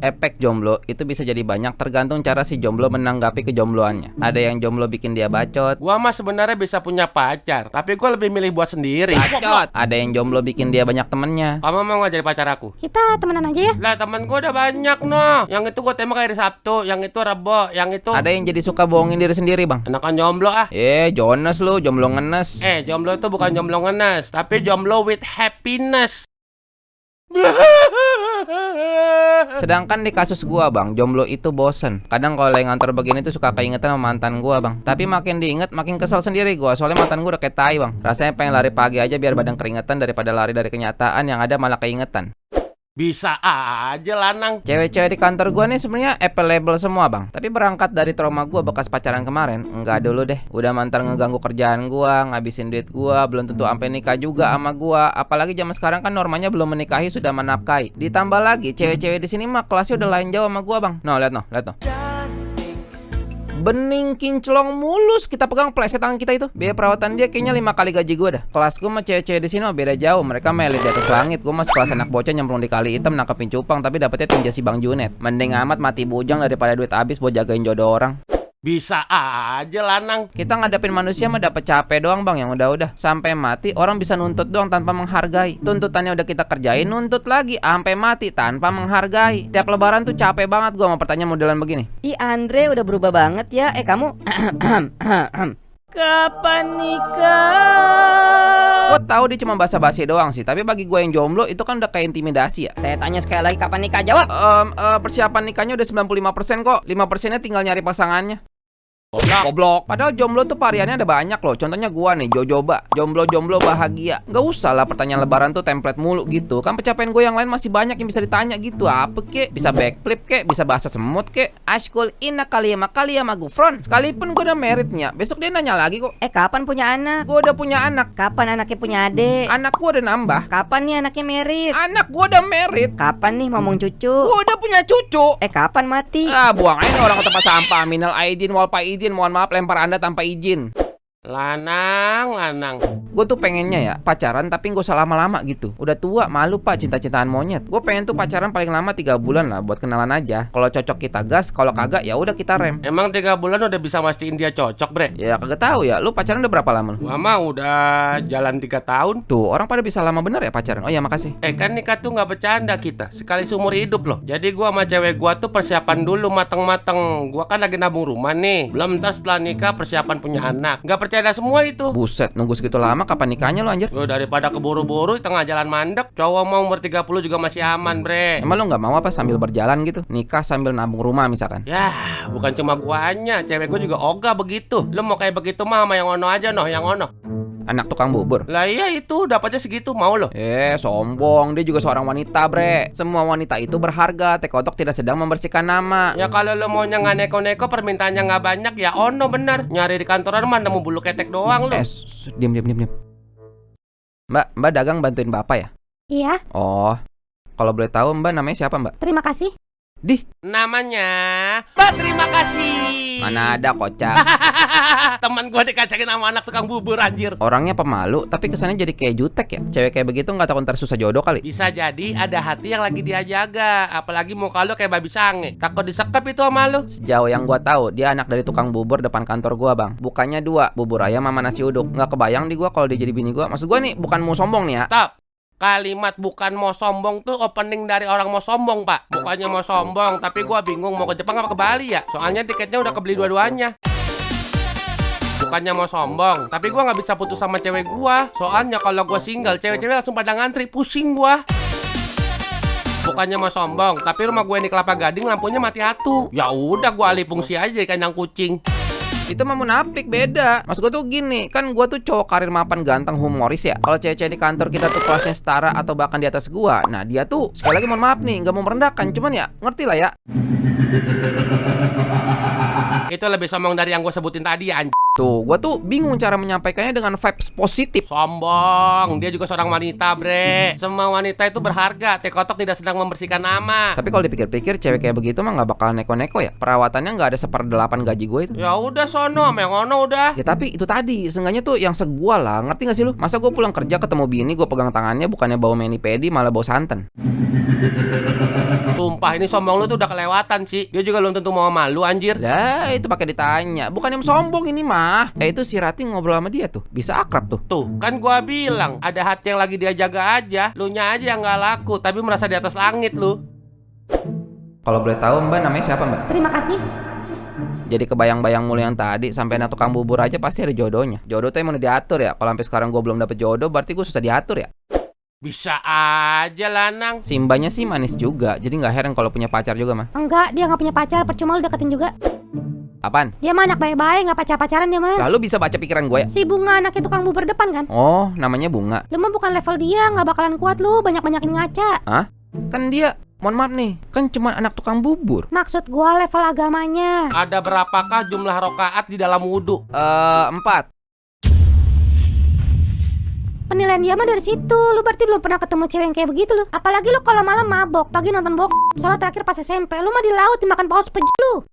Efek jomblo itu bisa jadi banyak tergantung cara si jomblo menanggapi kejombloannya. Ada yang jomblo bikin dia bacot. Gua mah sebenarnya bisa punya pacar, tapi gua lebih milih buat sendiri. Bacot. Ada yang jomblo bikin dia banyak temennya. Kamu mau nggak jadi pacar aku? Kita temenan aja ya. Lah teman gua udah banyak noh. Yang itu gua tembak hari Sabtu, yang itu Rebo, yang itu. Ada yang jadi suka bohongin diri sendiri, Bang. Enakan jomblo ah. Jonas lu, jomblo ngenes. Jomblo itu bukan jomblo ngenes, tapi jomblo with happiness. Sedangkan di kasus gua, Bang, jomblo itu bosen. Kadang kalau lagi ngantor begini tuh suka keingetan sama mantan gua, Bang. Tapi makin diinget makin kesel sendiri gua. Soalnya mantan gua udah kayak tai, Bang. Rasanya pengen lari pagi aja biar badan keringetan daripada lari dari kenyataan yang ada malah keingetan. Bisa aja lanang. Cewek-cewek di kantor gua nih sebenarnya available semua, Bang. Tapi berangkat dari trauma gua bekas pacaran kemarin, enggak dulu deh. Udah mantan ngeganggu kerjaan gua, ngabisin duit gua, belum tentu sampai nikah juga sama gua. Apalagi zaman sekarang kan normanya belum menikahi sudah menafkahi. Ditambah lagi cewek-cewek di sini mah kelasnya udah lain jauh sama gua, Bang. Lihat noh. Bening kinclong mulus, kita pegang pleset tangan kita itu. Biaya perawatan dia kayaknya 5 kali gaji gue dah. Kelas gue sama cewek-cewek di sini mah beda jauh. Mereka melit di atas langit. Gue masih kelas anak bocah nyemplung di kali hitam nangkepin cupang, tapi dapetnya tinja si Bang Junet. Mending amat mati bujang daripada duit habis buat jagain jodoh orang. Bisa aja lanang. Kita ngadepin manusia mah dapet capek doang, Bang, yang udah-udah. Sampai mati orang bisa nuntut doang tanpa menghargai. Tuntutannya udah kita kerjain, nuntut lagi sampai mati tanpa menghargai. Tiap lebaran tuh capek banget gua sama pertanyaan modelan begini. Ih, Andre udah berubah banget ya. Kamu kapan nikah? Gue tahu dia cuma basa-basi doang sih, tapi bagi gue yang jomblo itu kan udah kayak intimidasi ya. Saya tanya sekali lagi, kapan nikah? Jawab. Persiapan nikahnya udah 95% kok. 5%-nya tinggal nyari pasangannya. Goblok. Padahal jomblo tuh variannya ada banyak loh. Contohnya gua nih, Jojoba. Jomblo bahagia. Gak usah lah pertanyaan lebaran tuh template mulu gitu. Kan pencapaian gue yang lain masih banyak yang bisa ditanya gitu. Apa kek? Bisa backflip kek? Bisa bahasa semut kek? Ashkul inna kaliyama gufron. Sekalipun gue udah meritnya, besok dia nanya lagi kok. Kapan punya anak? Gue udah punya anak. Kapan anaknya punya adik? Anak gue udah nambah. Kapan nih anaknya merit? Anak gue udah merit. Kapan nih ngomong cucu? Gue udah punya cucu. Kapan mati? Buang aja orang ke tempat sampah. Minal aidin wal faizin. Mohon maaf lempar Anda tanpa izin. Lanang. Gue tuh pengennya ya pacaran tapi gak usah lama-lama gitu. Udah tua malu pak cinta-cintaan monyet. Gue pengen tuh pacaran paling lama 3 bulan lah buat kenalan aja. Kalau cocok kita gas, kalau kagak ya udah kita rem. Emang 3 bulan udah bisa mastiin dia cocok, Bre? Ya kagak tahu ya. Lu pacaran udah berapa lama lu? Gua mah udah jalan 3 tahun. Tuh orang pada bisa lama bener ya pacaran. Oh ya makasih. Kan nikah tuh gak bercanda kita. Sekali seumur hidup loh. Jadi gua sama cewek gua tuh persiapan dulu mateng-mateng. Gua kan lagi nabung rumah nih. Belum ntar setelah nikah persiapan punya anak. Gak percaya semua itu. Buset, nunggu segitu lama kapan nikahnya lu anjir? Lu daripada keburu-buru di tengah jalan mandek. Cowok mau umur 30 juga masih aman, Bre. Emang lu gak mau apa sambil berjalan gitu? Nikah sambil nabung rumah misalkan? Ya, bukan cuma guanya, cewek gua juga ogah begitu. Lu mau kayak begitu mah sama yang ono aja noh, yang ono. Anak tukang bubur. Lah iya itu, dapatnya segitu mau lo. Sombong, dia juga seorang wanita, Bre. Semua wanita itu berharga. Tekotok tidak sedang membersihkan nama. Ya kalau lo maunya nggak neko-neko, permintaannya nggak banyak, ya ono bener. Nyari di kantoran mah nemu bulu ketek doang lo. Diam. Mbak dagang bantuin bapak ya? Iya. Oh, kalau boleh tahu Mbak namanya siapa Mbak? Terima kasih. Namanya Mbak terima kasih. Mana ada kocak. Teman gua dikacangin sama anak tukang bubur anjir. Orangnya pemalu, tapi kesannya jadi kayak jutek ya. Cewek kayak begitu nggak takut ntar susah jodoh kali. Bisa jadi ada hati yang lagi dia jaga. Apalagi muka lo kayak babi sange. Takut disekep itu sama lo. Sejauh yang gua tahu, dia anak dari tukang bubur depan kantor gua, Bang. Bukannya 2, bubur ayam sama nasi uduk. Nggak kebayang di gua kalau dia jadi bini gua. Maksud gua nih bukan mau sombong nih ya. Stop. Kalimat bukan mau sombong tuh opening dari orang mau sombong, Pak. Bukannya mau sombong, tapi gua bingung mau ke Jepang apa ke Bali ya. Soalnya tiketnya udah kebeli dua-duanya. Bukannya mau sombong, tapi gua nggak bisa putus sama cewek gua. Soalnya kalau gua single, cewek-cewek langsung pada ngantri, pusing gua. Bukannya mau sombong, tapi rumah gue di Kelapa Gading lampunya mati atu. Ya udah gua alih fungsi aja di kandang kucing. Itu mah munafik beda. Maksud gue tuh gini, kan gue tuh cowok karir mapan ganteng humoris ya. Kalau cewek-cewek di kantor kita tuh kelasnya setara atau bahkan di atas gua. Nah dia tuh sekali lagi mohon maaf nih, nggak mau merendahkan, cuman ya ngerti lah ya. Itu lebih sombong dari yang gue sebutin tadi ya, anjing. Tuh, gua tuh bingung cara menyampaikannya dengan vibes positif. Sombong, dia juga seorang wanita, bre. Semua wanita itu berharga. Tekotok tidak sedang membersihkan nama. Tapi kalau dipikir-pikir cewek kayak begitu mah nggak bakal neko-neko ya. Perawatannya nggak ada 1/8 gaji gue itu. Ya udah sono, sama yang ono udah. Ya tapi itu tadi, seenggaknya tuh yang segua lah, ngerti gak sih lu? Masa gue pulang kerja ketemu bini, gue pegang tangannya bukannya bau mani-pedi malah bau santan. Sumpah ini sombong lu tuh udah kelewatan sih. Dia juga belum tentu mau sama lu, anjir. Lah itu pakai ditanya, bukan yang sombong ini mah. Itu si Rati ngobrol sama dia tuh, bisa akrab tuh. Tuh, kan gua bilang ada hati yang lagi dia jaga aja. Lu nya aja yang gak laku, tapi merasa di atas langit lu. Kalau boleh tahu Mbak namanya siapa Mbak? Terima kasih. Jadi kebayang-bayang mulu yang tadi, sampai anak tukang bubur aja pasti ada jodohnya. Jodoh tuh emang udah diatur ya. Kalau sampai sekarang gue belum dapet jodoh, berarti gue susah diatur ya. Bisa aja lanang. Si Mbaknya sih manis juga, jadi nggak heran kalau punya pacar juga mah. Enggak, dia nggak punya pacar, percuma lu deketin juga. Apaan? Dia mah anak baik-baik, nggak pacar-pacaran dia mah. Lalu bisa baca pikiran gue ya? Si Bunga anaknya tukang bubur depan kan? Oh, namanya Bunga. Lu mah bukan level dia, nggak bakalan kuat lu, banyak-banyakin ngaca. Hah? Kan dia, mohon maaf nih, kan cuma anak tukang bubur. Maksud gua level agamanya. Ada berapakah jumlah rokaat di dalam wudhu? 4. Penilaian dia mah dari situ. Lu berarti belum pernah ketemu cewek yang kayak begitu lu. Apalagi lu kalau malam mabok, pagi nonton soalnya terakhir pas SMP, lu mah di laut dimakan paus lu.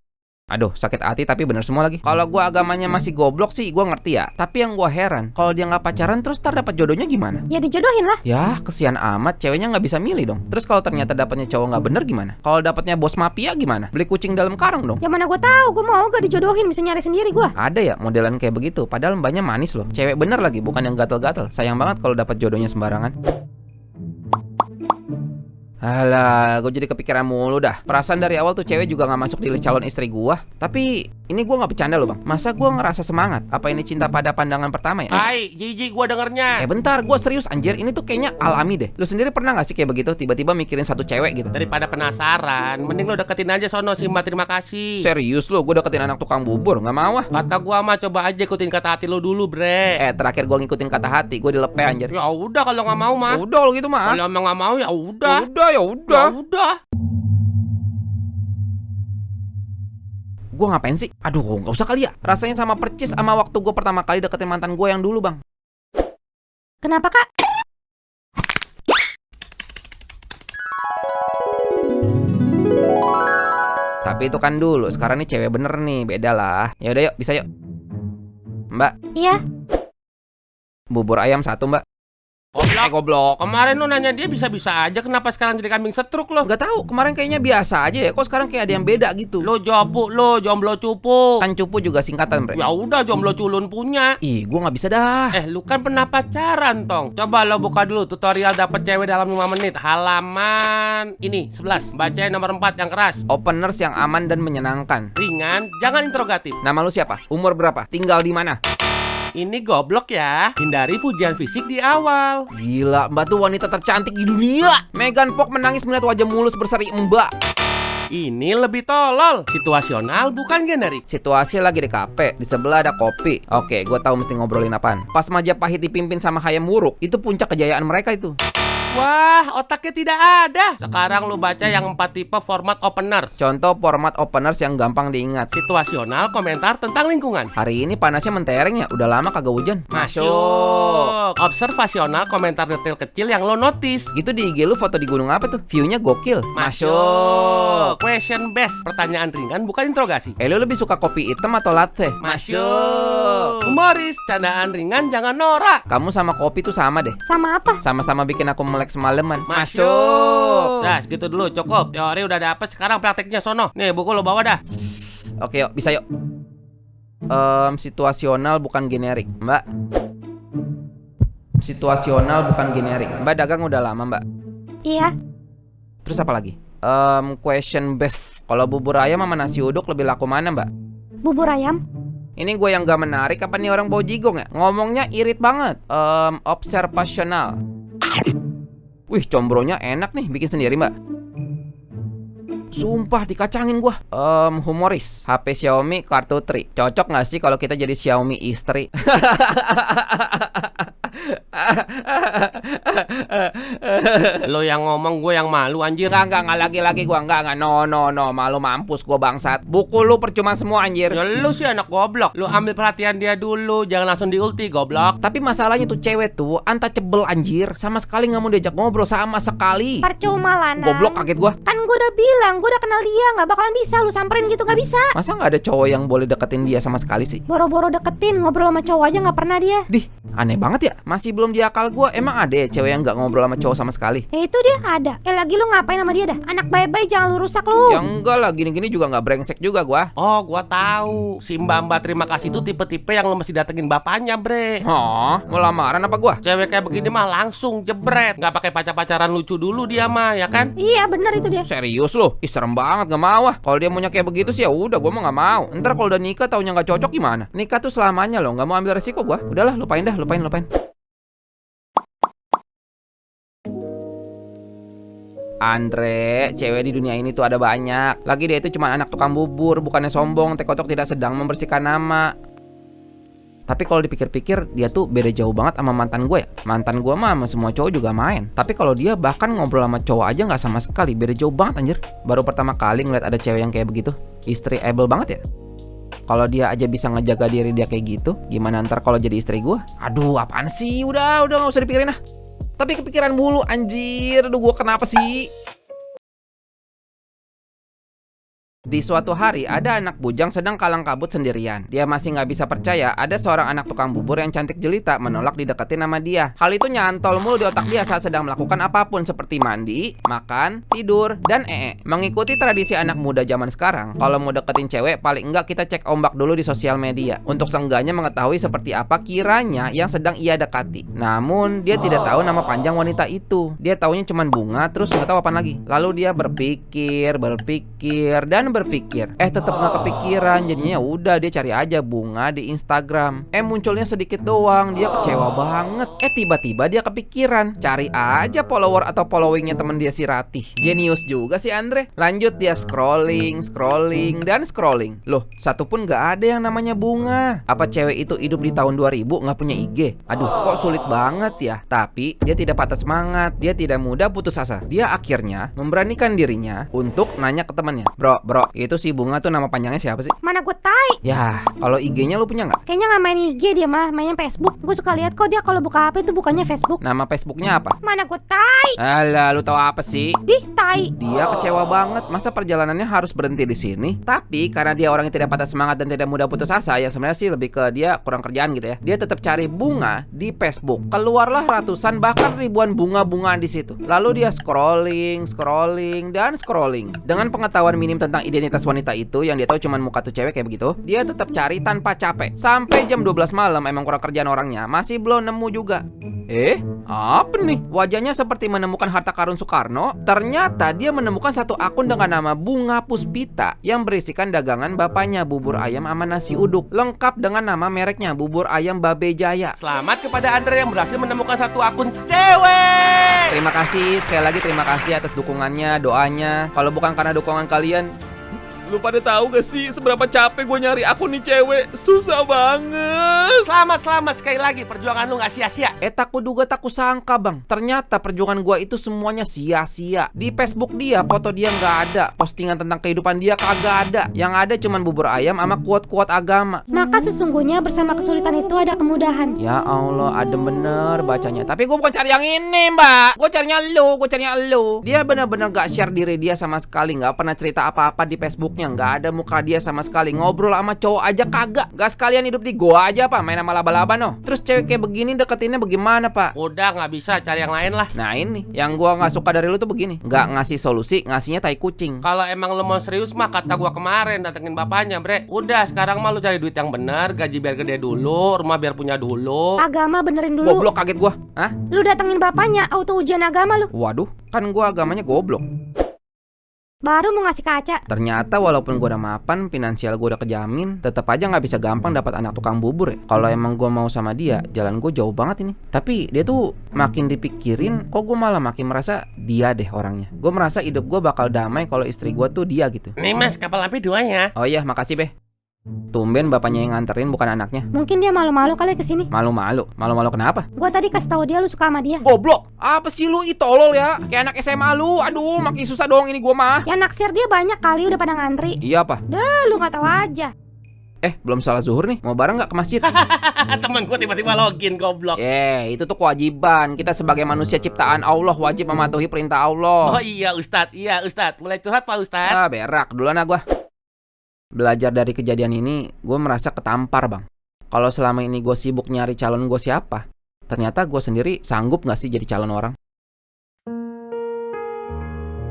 Aduh, sakit hati tapi bener semua lagi. Kalau gua agamanya masih goblok sih, gua ngerti ya. Tapi yang gua heran, kalau dia nggak pacaran terus ntar dapat jodohnya gimana? Ya dijodohin lah. Ya, kesian amat, ceweknya nggak bisa milih dong. Terus kalau ternyata dapatnya cowok nggak bener gimana? Kalau dapatnya bos mafia gimana? Beli kucing dalam karung dong. Ya mana gua tahu, gua mau gak dijodohin, bisa nyari sendiri gua. Ada ya modelan kayak begitu, padahal mbaknya manis loh. Cewek bener lagi, bukan yang gatel-gatel. Sayang banget kalau dapat jodohnya sembarangan. Alah, gue jadi kepikiran mulu dah. Perasaan dari awal tuh cewek juga gak masuk di list calon istri gua. Tapi ini gua gak bercanda loh bang. Masa gua ngerasa semangat? Apa ini cinta pada pandangan pertama ya? Hai, jijik gua dengernya. Bentar, gua serius anjir. Ini tuh kayaknya alami deh. Lu sendiri pernah gak sih kayak begitu? Tiba-tiba mikirin satu cewek gitu. Daripada penasaran, mending lu deketin aja sono si Mbak, terima kasih. Serius lu, gue deketin anak tukang bubur? Gak mau ah. Kata gua mah coba aja ikutin kata hati lu dulu, bre. Terakhir gua ngikutin kata hati, gue dilepe anjir. Ya udah kalau nggak mau mah. Udah lo gitu mah. Kalau emang nggak mau ya udah. Ya udah. Udah. Gue ngapain sih? Aduh, nggak usah kali ya. Rasanya sama percis sama waktu gue pertama kali deketin mantan gue yang dulu bang. Kenapa kak? Tapi itu kan dulu, sekarang nih cewek bener nih, beda lah. Ya udah yuk, bisa yuk. Mbak, Iya. bubur ayam 1 mbak. Goblok. Kemarin lu nanya dia bisa-bisa aja, kenapa sekarang jadi kambing setruk lo? Nggak tahu, kemarin kayaknya biasa aja ya. Kok sekarang kayak ada yang beda gitu. Lo jopu lo, jomblo cupu. Kan cupu juga singkatan bre. Ya udah jomblo culun punya. Ih, gue nggak bisa dah. Lu kan pernah pacaran, Tong. Coba lo buka dulu tutorial dapet cewek dalam 5 menit. Halaman ini 11. Bacain nomor 4 yang keras. Openers yang aman dan menyenangkan. Ringan, jangan interrogatif. Nama lu siapa? Umur berapa? Tinggal di mana? Ini goblok ya. Hindari pujian fisik di awal. Gila, mbak tuh wanita tercantik di dunia. Megan Fox menangis melihat wajah mulus berseri mbak. Ini lebih tolol. Situasional bukan generik. Situasi lagi di kafe, di sebelah ada kopi. Oke, gue tahu mesti ngobrolin apaan. Pas Majapahit dipimpin sama Hayam Wuruk, itu puncak kejayaan mereka itu. Wah, otaknya tidak ada. Sekarang lu baca yang 4 tipe format openers. Contoh format openers yang gampang diingat. Situasional, komentar tentang lingkungan. Hari ini panasnya mentereng ya, udah lama kagak hujan. Masuk. Observasional, komentar detail kecil yang lo notice. Gitu di IG lu foto di gunung apa tuh? View-nya gokil. Masuk. Question based, pertanyaan ringan bukan interogasi. Lu lebih suka kopi hitam atau latte? Masuk. Humoris, candaan ringan jangan norak. Kamu sama kopi tuh sama deh. Sama apa? Sama-sama bikin aku melek semalaman. Masuk. Nah, segitu dulu cukup. Teori udah dapet, sekarang prakteknya sono. Nih, buku lo bawa dah. Oke, yuk, bisa yuk. Situasional bukan generik, Mbak. Situasional bukan generik. Mbak dagang udah lama, Mbak. Iya. Terus apa lagi? Question based. Kalau bubur ayam sama nasi uduk lebih laku mana, Mbak? Bubur ayam. Ini gue yang gak menarik apa nih orang bau jigong ya? Ngomongnya irit banget. Observasional. Wih, combronya enak nih, bikin sendiri mbak. Sumpah dikacangin gua. Humoris. HP Xiaomi kartu tri. Cocok gak sih kalau kita jadi Xiaomi istri? Lo yang ngomong, gue yang malu anjir. Enggak, lagi-lagi gua enggak. No, malu mampus gua bangsat. Buku lu percuma semua anjir. Ya lu sih anak goblok. Lu ambil perhatian dia dulu, jangan langsung diulti goblok. Tapi masalahnya tuh cewek tuh untouchable anjir. Sama sekali nggak mau diajak ngobrol sama sekali. Percuma lah, Nang. Goblok, kaget gua. Kan gue udah bilang, gue udah kenal dia, nggak bakalan bisa lu samperin gitu, nggak bisa. Masa nggak ada cowok yang boleh deketin dia sama sekali sih? Boro-boro deketin, ngobrol sama cowok aja nggak pernah dia. Dih, aneh banget ya. Masih belum di akal gua. Emang ada ya cewek yang nggak ngobrol sama cowok sama sekali? Ya itu dia ada. Lagi lu ngapain sama dia dah? Anak baik-baik jangan lu rusak lu. Ya enggak lah, gini-gini juga nggak brengsek juga gua. Oh, gua tahu. Si Mbak terima kasih itu tipe-tipe yang lo mesti datengin bapaknya, bre. Hah, mau lamaran apa gua? Cewek kayak begini mah langsung jebret, nggak pakai pacar-pacaran lucu dulu dia mah, ya kan? Iya bener itu dia. Serius loh? Ih, serem banget, gak mau ah. Kalau dia maunya kayak begitu sih ya udah, gua mah nggak mau. Ntar kalau udah nikah taunya nggak cocok gimana? Nikah tuh selamanya loh, nggak mau ambil resiko gua. Udahlah, lupain dah, lupain. Andre, cewek di dunia ini tuh ada banyak. Lagi dia itu cuma anak tukang bubur, bukannya sombong. Tekotok tidak sedang membersihkan nama. Tapi kalau dipikir-pikir, dia tuh beda jauh banget sama mantan gue ya. Mantan gue mah sama semua cowok juga main. Tapi kalau dia bahkan ngobrol sama cowok aja nggak sama sekali. Beda jauh banget anjir. Baru pertama kali ngeliat ada cewek yang kayak begitu. Istri able banget ya. Kalau dia aja bisa ngejaga diri dia kayak gitu, gimana ntar kalau jadi istri gue? Aduh, apaan sih? Udah nggak usah dipikirin ah. Tapi kepikiran mulu anjir. Aduh, gue kenapa sih? Di suatu hari, ada anak bujang sedang kalang kabut sendirian. Dia masih nggak bisa percaya ada seorang anak tukang bubur yang cantik jelita menolak dideketin sama dia. Hal itu nyantol mulu di otak dia saat sedang melakukan apapun seperti mandi, makan, tidur, dan Mengikuti tradisi anak muda zaman sekarang, kalau mau deketin cewek, paling enggak kita cek ombak dulu di sosial media untuk seenggaknya mengetahui seperti apa kiranya yang sedang ia dekati. Namun, dia tidak tahu nama panjang wanita itu. Dia taunya cuma bunga, terus nggak tahu apa lagi. Lalu dia berpikir, tetap nggak kepikiran. Jadinya udah dia cari aja bunga di Instagram. Munculnya sedikit doang, dia kecewa banget. Tiba-tiba dia kepikiran cari aja follower atau followingnya temen dia si Ratih. Jenius juga si Andre. Lanjut dia scrolling. Loh, satu pun nggak ada yang namanya bunga. Apa cewek itu hidup di tahun 2000 nggak punya IG? Aduh, kok sulit banget ya. Tapi dia tidak patah semangat. Dia tidak mudah putus asa. Dia akhirnya memberanikan dirinya untuk nanya ke temannya. Bro, itu si bunga tuh nama panjangnya siapa sih? Mana gue tai. Ya, kalau IG-nya lu punya nggak? Kayaknya nggak main IG dia mah, mainnya Facebook. Gue suka lihat kok dia kalau buka HP itu bukannya Facebook. Nama Facebooknya apa? Mana gue tai. Alah, lu tahu apa sih? Dih, tai. Dia kecewa banget. Masa perjalanannya harus berhenti di sini? Tapi karena dia orang yang tidak patah semangat dan tidak mudah putus asa, ya sebenarnya sih lebih ke dia kurang kerjaan gitu ya. Dia tetap cari bunga di Facebook. Keluarlah ratusan bahkan ribuan bunga-bungaan di situ. Lalu dia scrolling. Dengan pengetahuan minim tentang identitas wanita itu yang dia tahu cuma muka tuh cewek kayak begitu, dia tetap cari tanpa capek. Sampai jam 12 malam, emang kurang kerjaan orangnya, masih belum nemu juga. Apa nih? Wajahnya seperti menemukan harta karun Soekarno. Ternyata dia menemukan satu akun dengan nama Bunga Puspita yang berisikan dagangan bapaknya, bubur ayam sama nasi uduk, lengkap dengan nama mereknya, bubur ayam Babe Jaya. Selamat kepada Andre yang berhasil menemukan satu akun cewek. Terima kasih, sekali lagi terima kasih atas dukungannya, doanya. Kalau bukan karena dukungan kalian, lu pada tahu gak sih seberapa capek gue nyari akun nih cewek? Susah banget. Selamat sekali lagi, perjuangan lu gak sia-sia. Tak kuduga tak kusangka bang, ternyata perjuangan gue itu semuanya sia-sia. Di Facebook dia, foto dia nggak ada, postingan tentang kehidupan dia kagak ada. Yang ada cuman bubur ayam sama quote-quote agama. Maka sesungguhnya bersama kesulitan itu ada kemudahan. Ya Allah, adem bener bacanya. Tapi gue bukan cari yang ini mbak, gue carinya lu. Dia bener-bener gak share diri dia sama sekali, gak pernah cerita apa-apa di Facebook. Nggak ada muka dia sama sekali. Ngobrol sama cowok aja kagak. Gak sekalian hidup di goa aja pak, main sama laba-laba no. Terus cewek kayak begini deketinnya bagaimana pak? Udah nggak bisa, cari yang lain lah. Nah ini yang gua nggak suka dari lu tuh begini, nggak ngasih solusi, ngasihnya tai kucing. Kalau emang lu mau serius mah kata gua kemarin datengin bapaknya bre. Udah sekarang mah lu cari duit yang bener, gaji biar gede dulu, rumah biar punya dulu. Agama benerin dulu. Goblok, kaget gua. Hah? Lu datengin bapaknya, auto ujian agama lu. Waduh, kan gua agamanya goblok. Baru mau ngasih kaca. Ternyata walaupun gue udah mapan, finansial gue udah kejamin, tetap aja nggak bisa gampang dapat anak tukang bubur ya. Kalau emang gue mau sama dia, jalan gue jauh banget ini. Tapi dia tuh makin dipikirin, kok gue malah makin merasa dia deh orangnya. Gue merasa hidup gue bakal damai kalau istri gue tuh dia gitu. Nih mas, kapal api 2 ya. Oh iya, makasih beh. Tumben bapaknya yang nganterin bukan anaknya. Mungkin dia malu-malu kali kesini. Malu-malu. Malu-malu kenapa? Gua tadi kasih tahu dia lu suka sama dia. Goblok. Apa sih lu tolol ya? Kayak anak SMA lu. Aduh, makin susah dong ini gua mah. Yang naksir dia banyak kali udah pada ngantri. Iya apa? Lu nggak tahu aja. Belum salat zuhur nih. Mau bareng nggak ke masjid? Temen gue tiba-tiba login goblok. Itu tuh kewajiban. Kita sebagai manusia ciptaan Allah wajib mematuhi perintah Allah. Oh iya Ustadz. Mulai curhat Pak Ustadz. Berak duluan gua. Belajar dari kejadian ini, gue merasa ketampar bang. Kalau selama ini gue sibuk nyari calon gue siapa, ternyata gue sendiri sanggup gak sih jadi calon orang?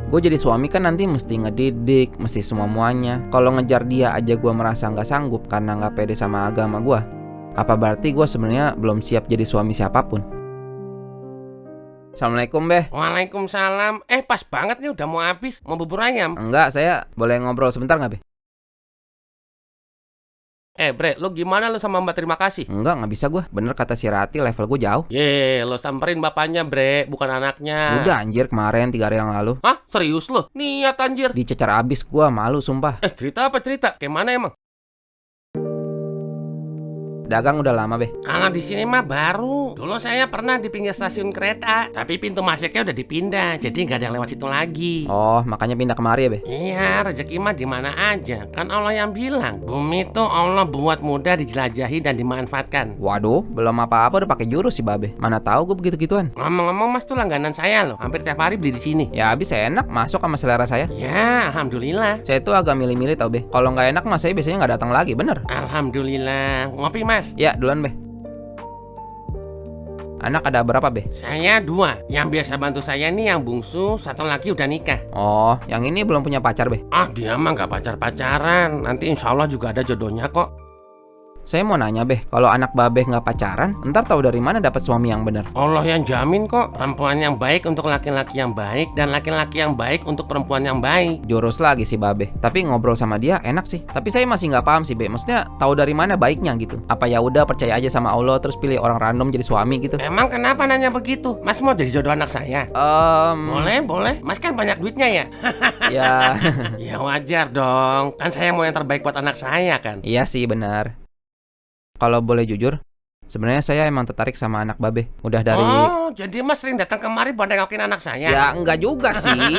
Gue jadi suami kan nanti mesti ngedidik, mesti semua-muanya. Kalau ngejar dia aja gue merasa gak sanggup karena gak pede sama agama gue. Apa berarti gue sebenarnya belum siap jadi suami siapapun? Assalamualaikum Beh. Waalaikumsalam. Pas banget nih udah mau habis. Mau bubur ayam. Enggak, saya boleh ngobrol sebentar gak Beh? Bre, lu gimana lu sama Mbak terima kasih? Enggak bisa gue. Bener kata si Rati, level gue jauh. Lo samperin bapaknya Bre, bukan anaknya. Udah anjir, kemarin 3 hari yang lalu. Hah? Serius lo? Niat anjir. Dicecar abis gue, malu sumpah. Cerita apa cerita? Kayak mana emang? Dagang udah lama Beh. Kalau di sini mah baru. Dulu saya pernah di pinggir stasiun kereta, tapi pintu masuknya udah dipindah, jadi nggak ada yang lewat situ lagi. Oh, makanya pindah kemari ya Beh? Iya, rezeki mah di mana aja. Kan Allah yang bilang, bumi tuh Allah buat mudah dijelajahi dan dimanfaatkan. Waduh, belum apa-apa udah pakai jurus sih Babe. Mana tahu gue begitu-gituan. Ngomong-ngomong Mas tuh langganan saya loh. Hampir tiap hari beli di sini. Ya habis enak, masuk sama selera saya. Ya, alhamdulillah. Saya tuh agak milih-milih tau Beh. Kalau nggak enak mas saya biasanya nggak datang lagi, bener. Alhamdulillah. Ngopi Mas? Ya, duluan Beh. Anak ada berapa Beh? Saya 2. Yang biasa bantu saya nih yang bungsu, satu lagi udah nikah. Oh, yang ini belum punya pacar Beh? Dia mah nggak pacar-pacaran. Nanti insya Allah juga ada jodohnya kok. Saya mau nanya Beh, kalau anak Babeh nggak pacaran, ntar tahu dari mana dapat suami yang bener? Allah yang jamin kok. Perempuan yang baik untuk laki-laki yang baik, dan laki-laki yang baik untuk perempuan yang baik. Jurus lagi sih Babeh. Tapi ngobrol sama dia enak sih. Tapi saya masih nggak paham sih Beh. Maksudnya tahu dari mana baiknya gitu? Apa ya udah percaya aja sama Allah terus pilih orang random jadi suami gitu? Emang kenapa nanya begitu? Mas mau jadi jodoh anak saya? Boleh. Mas kan banyak duitnya ya? Ya. Ya wajar dong. Kan saya mau yang terbaik buat anak saya kan? Iya sih benar. Kalau boleh jujur, sebenarnya saya emang tertarik sama anak Babe. Udah dari... Oh, jadi Mas sering datang kemari buat nengokin anak saya? Ya enggak juga sih.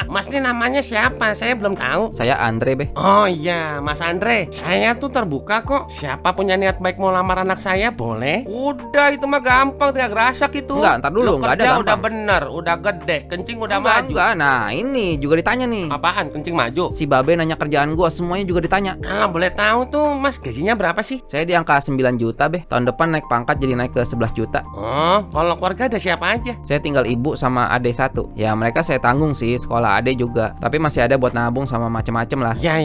Mas ini namanya siapa? Saya belum tahu. Saya Andre Beh. Oh iya, Mas Andre. Saya tuh terbuka kok. Siapa punya niat baik mau lamar anak saya, boleh. Udah itu mah gampang, tinggal gerasak itu. Enggak, ntar dulu, enggak ada gampang. Udah bener, udah gede, kencing udah enggak, maju. Enggak, nah ini juga ditanya nih. Apaan, kencing maju? Si Babe nanya kerjaan gua, semuanya juga ditanya. Kalau boleh tahu tuh, Mas gajinya berapa sih? Saya di angka 9 juta Beh. Tahun depan naik pangkat jadi naik ke 11 juta. Oh, kalau keluarga ada siapa aja? Saya tinggal ibu sama adek 1. Ya mereka saya tanggung sih, sekolah adek juga. Tapi masih ada buat nabung sama macem-macem lah. Ya.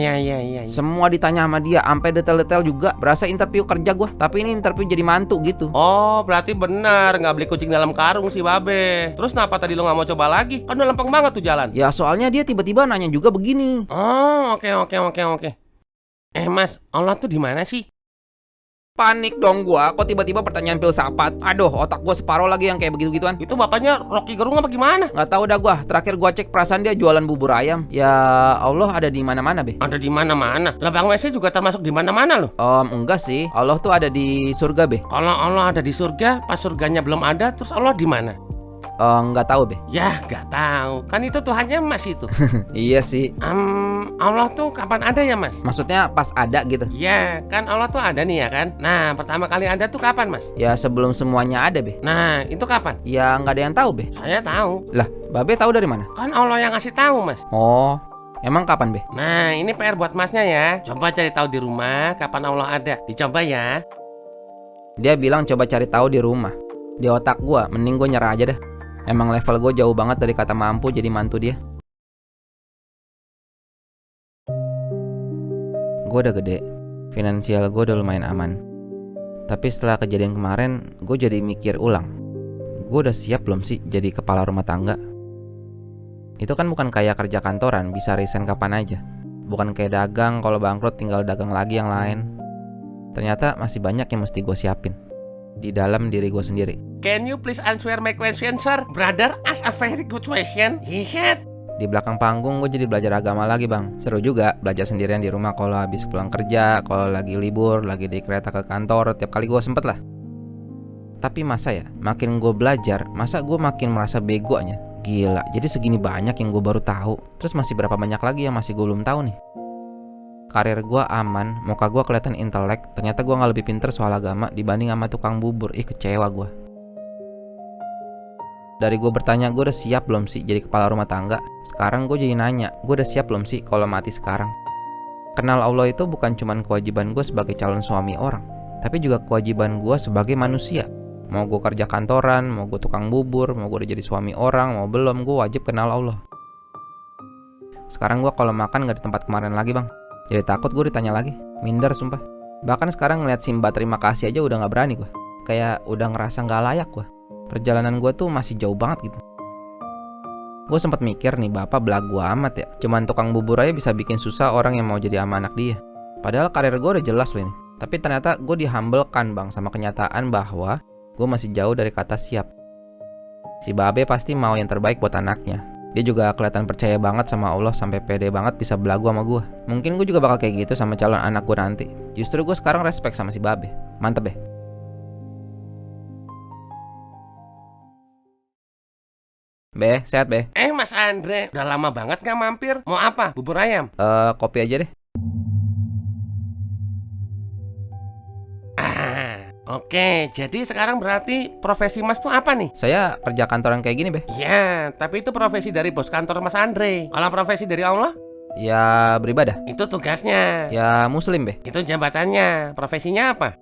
Semua ditanya sama dia, sampai detail-detail juga. Berasa interview kerja gua, tapi ini interview jadi mantu gitu. Oh, berarti benar nggak beli kucing dalam karung si Babe. Terus kenapa tadi lo nggak mau coba lagi? Kan udah lempeng banget tuh jalan. Ya soalnya dia tiba-tiba nanya juga begini. Oh, oke. Mas, Allah tuh di mana sih? Panik dong gua, kok tiba-tiba pertanyaan filsafat. Aduh, otak gua separoh lagi yang kayak begitu-gituan. Itu bapaknya Rocky Gerung apa gimana? Nggak tahu dah gua. Terakhir gua cek perasaan dia jualan bubur ayam. Ya Allah ada di mana-mana Beh. Ada di mana-mana. Labang WC juga termasuk di mana-mana loh. Enggak sih. Allah tuh ada di surga Beh. Kalau Allah ada di surga, pas surganya belum ada, terus Allah di mana? Nggak tahu Beh. Ya, nggak tahu. Kan itu Tuhannya Mas itu. Iya sih. Allah tuh kapan ada ya Mas? Maksudnya pas ada gitu. Ya, kan Allah tuh ada nih ya kan. Nah, pertama kali ada tuh kapan Mas? Ya sebelum semuanya ada Beh. Nah, itu kapan? Ya nggak ada yang tahu Beh. Saya tahu. Lah, Babe tahu dari mana? Kan Allah yang ngasih tahu Mas. Oh, emang kapan Beh? Nah, ini PR buat Masnya ya. Coba cari tahu di rumah kapan Allah ada. Dicoba ya. Dia bilang coba cari tahu di rumah. Di otak gua, mending gua nyerah aja dah. Emang level gua jauh banget dari kata mampu jadi mantu dia. Gue udah gede, finansial gue udah lumayan aman. Tapi setelah kejadian kemarin, gue jadi mikir ulang. Gue udah siap belum sih jadi kepala rumah tangga? Itu kan bukan kayak kerja kantoran, bisa resign kapan aja. Bukan kayak dagang, kalau bangkrut tinggal dagang lagi yang lain. Ternyata masih banyak yang mesti gue siapin di dalam diri gue sendiri. Can you please answer my question, sir? Brother, ask a very good question. He said. Di belakang panggung gue jadi belajar agama lagi bang. Seru juga belajar sendirian di rumah kalau habis pulang kerja, kalau lagi libur, lagi di kereta ke kantor, tiap kali gue sempet lah. Tapi masa ya, makin gue belajar, masa gue makin merasa begonya. Gila, jadi segini banyak yang gue baru tahu. Terus masih berapa banyak lagi yang masih gue belum tahu nih. Karir gue aman, muka gue kelihatan intelek, ternyata gue gak lebih pinter soal agama dibanding sama tukang bubur. Kecewa gue. Dari gue bertanya, gue udah siap belum sih jadi kepala rumah tangga? Sekarang gue jadi nanya, gue udah siap belum sih kalau mati sekarang? Kenal Allah itu bukan cuma kewajiban gue sebagai calon suami orang, tapi juga kewajiban gue sebagai manusia. Mau gue kerja kantoran, mau gue tukang bubur, mau gue udah jadi suami orang, mau belum, gue wajib kenal Allah. Sekarang gue kalau makan gak di tempat kemarin lagi bang. Jadi takut gue ditanya lagi, minder sumpah. Bahkan sekarang ngeliat Simba terima kasih aja udah gak berani gue. Kayak udah ngerasa gak layak gue. Perjalanan gue tuh masih jauh banget gitu. Gue sempat mikir nih, bapak belagu amat ya. Cuman tukang bubur aja bisa bikin susah orang yang mau jadi ama anak dia. Padahal karir gue udah jelas loh ini. Tapi ternyata gue dihambelkan bang sama kenyataan bahwa gue masih jauh dari kata siap. Si babe pasti mau yang terbaik buat anaknya. Dia juga kelihatan percaya banget sama Allah sampai pede banget bisa belagu sama gue. Mungkin gue juga bakal kayak gitu sama calon anak gue nanti. Justru gue sekarang respect sama si babe. Mantep deh. Be, sehat be? Mas Andre, udah lama banget gak mampir? Mau apa? Bubur ayam? Kopi aja deh. Oke, jadi sekarang berarti profesi Mas tuh apa nih? Saya kerja kantoran kayak gini be. Ya, tapi itu profesi dari bos kantor Mas Andre. Kalau profesi dari Allah? Ya beribadah. Itu tugasnya. Ya muslim be. Itu jabatannya. Profesinya apa?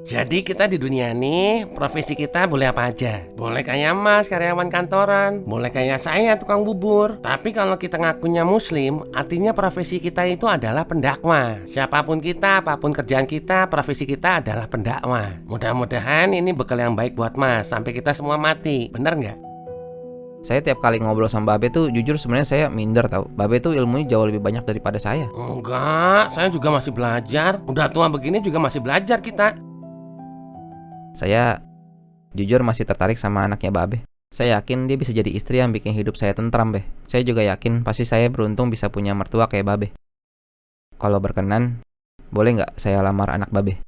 Jadi kita di dunia nih, profesi kita boleh apa aja. Boleh kayak Mas, karyawan kantoran. Boleh kayak saya, tukang bubur. Tapi kalau kita ngakunya muslim, artinya profesi kita itu adalah pendakwah. Siapapun kita, apapun kerjaan kita, profesi kita adalah pendakwah. Mudah-mudahan ini bekal yang baik buat Mas sampai kita semua mati. Bener nggak? Saya tiap kali ngobrol sama Babe tuh jujur sebenarnya saya minder tau. Babe tuh ilmunya jauh lebih banyak daripada saya. Enggak, saya juga masih belajar. Udah tua begini juga masih belajar kita. Saya jujur masih tertarik sama anaknya Babe. Saya yakin dia bisa jadi istri yang bikin hidup saya tentram, Be. Saya juga yakin pasti saya beruntung bisa punya mertua kayak Babe. Kalau berkenan, boleh nggak saya lamar anak Babe?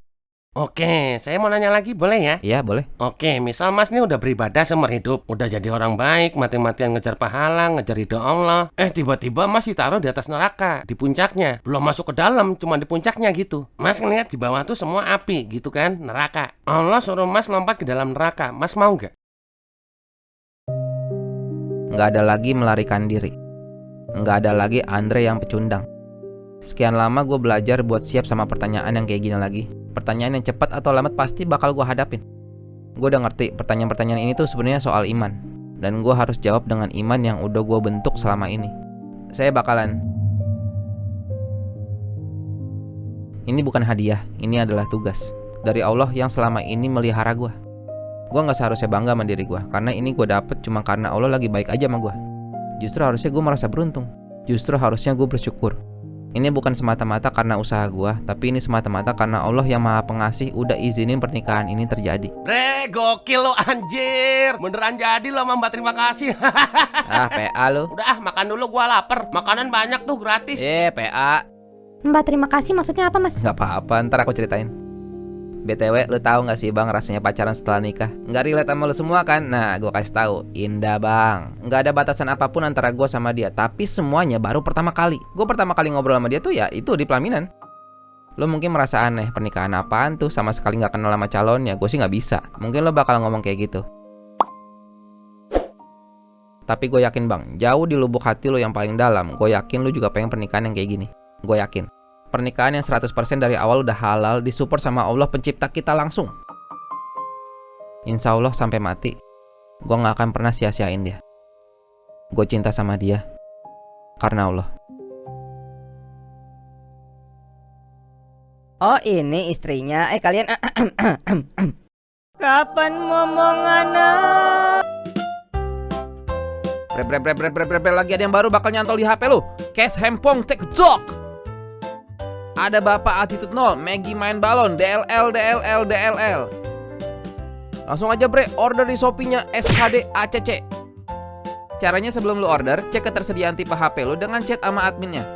Oke, saya mau nanya lagi, boleh ya? Iya, boleh. Oke, misal Mas ini udah beribadah seumur hidup, udah jadi orang baik, mati-matian ngejar pahala, ngejar ridho Allah. Tiba-tiba Mas ditaruh di atas neraka, di puncaknya. Belum masuk ke dalam, cuma di puncaknya gitu. Mas ngeliat di bawah tuh semua api, gitu kan, neraka. Allah suruh Mas lompat ke dalam neraka, Mas mau nggak? Nggak ada lagi melarikan diri. Nggak ada lagi Andre yang pecundang. Sekian lama gue belajar buat siap sama pertanyaan yang kayak gini lagi. Pertanyaan yang cepat atau lambat pasti bakal gue hadapin. Gue udah ngerti pertanyaan-pertanyaan ini tuh sebenarnya soal iman. Dan gue harus jawab dengan iman yang udah gue bentuk selama ini. Saya bakalan... Ini bukan hadiah, ini adalah tugas dari Allah yang selama ini melihara gue. Gue gak seharusnya bangga sama diri gue, karena ini gue dapet cuma karena Allah lagi baik aja sama gue. Justru harusnya gue merasa beruntung. Justru harusnya gue bersyukur. Ini bukan semata-mata karena usaha gua, tapi ini semata-mata karena Allah yang Maha Pengasih udah izinin pernikahan ini terjadi. Bre, gokil lo anjir. Beneran jadi lo sama Mbak, terima kasih. PA lo. Udah makan dulu, gua lapar. Makanan banyak tuh gratis. PA. Mbak terima kasih maksudnya apa Mas? Gak apa-apa, ntar aku ceritain. BTW, lu tahu gak sih bang rasanya pacaran setelah nikah? Gak relate sama lu semua kan? Nah, gue kasih tahu, indah bang. Gak ada batasan apapun antara gue sama dia. Tapi semuanya baru pertama kali. Gue pertama kali ngobrol sama dia tuh ya itu di pelaminan. Lu mungkin merasa aneh, pernikahan apaan tuh? Sama sekali gak kenal sama calonnya. Gue sih gak bisa. Mungkin lu bakal ngomong kayak gitu. Tapi gue yakin bang, jauh di lubuk hati lu yang paling dalam, gue yakin lu juga pengen pernikahan yang kayak gini. Gue yakin. Pernikahan yang 100% dari awal udah halal, disupport sama Allah pencipta kita langsung. Insya Allah sampai mati, gue gak akan pernah sia-siain dia. Gue cinta sama dia karena Allah. Oh ini istrinya, kalian kapan ngomong anak? Bre, lagi ada yang baru bakal nyantol di HP lu. Cash Hempong TikTok. Ada Bapak Attitude 0, Maggie main balon, DLL. Langsung aja bre, order di Shopee-nya SHD ACC. Caranya sebelum lu order, cek ketersediaan tipe HP lu dengan chat sama adminnya.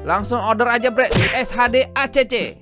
Langsung order aja bre di SHD ACC.